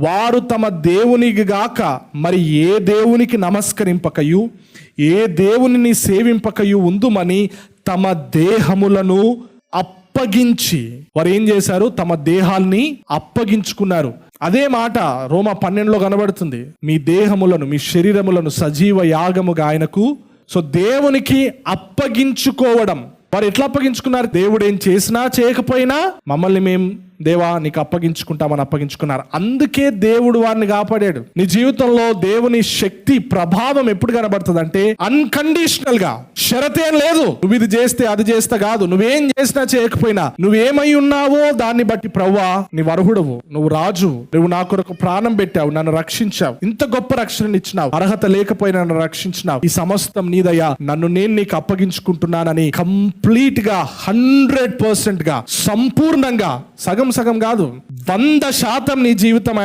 వారు తమ దేవునికి గాక మరి ఏ దేవునికి నమస్కరింపకయు ఏ దేవునిని సేవింపకయు ఉందుమని తమ దేహములను అప్పగించి, వారు ఏం చేశారు? తమ దేహాల్ని అప్పగించుకున్నారు. అదే మాట రోమా 12లో కనబడుతుంది. మీ దేహములను, మీ శరీరములను సజీవ యాగముగా ఆయనకు, సో దేవునికి అప్పగించుకోవడం. వారు ఎట్లా అప్పగించుకున్నారు? దేవుడు ఏం చేసినా చేయకపోయినా మమ్మల్ని మేము దేవా నీకు అప్పగించుకుంటామని అప్పగించుకున్నారు. అందుకే దేవుడు వారిని కాపాడాడు. నీ జీవితంలో దేవుని శక్తి ప్రభావం ఎప్పుడు కనబడుతుంది అంటే అన్కండిషనల్ గా, షరతేం లేదు. నువ్వు ఇది చేస్తే అది చేస్తా కాదు. నువ్వేం చేసినా చేయకపోయినా నువ్వేమై ఉన్నావో దాన్ని బట్టి ప్రభువా నీవు అర్హుడవు, నువ్వు రాజు, నువ్వు నా కొరకు ప్రాణం పెట్టావు, నన్ను రక్షించావు, ఇంత గొప్ప రక్షణ ఇచ్చినావు, అర్హత లేకపోయినా నన్ను రక్షించినావు, ఈ సమస్తం నీదయ్యా, నన్ను నేను నీకు అప్పగించుకుంటున్నానని కంప్లీట్ గా 100% గా సంపూర్ణంగా, సగం కాదు 100% నీ జీవితం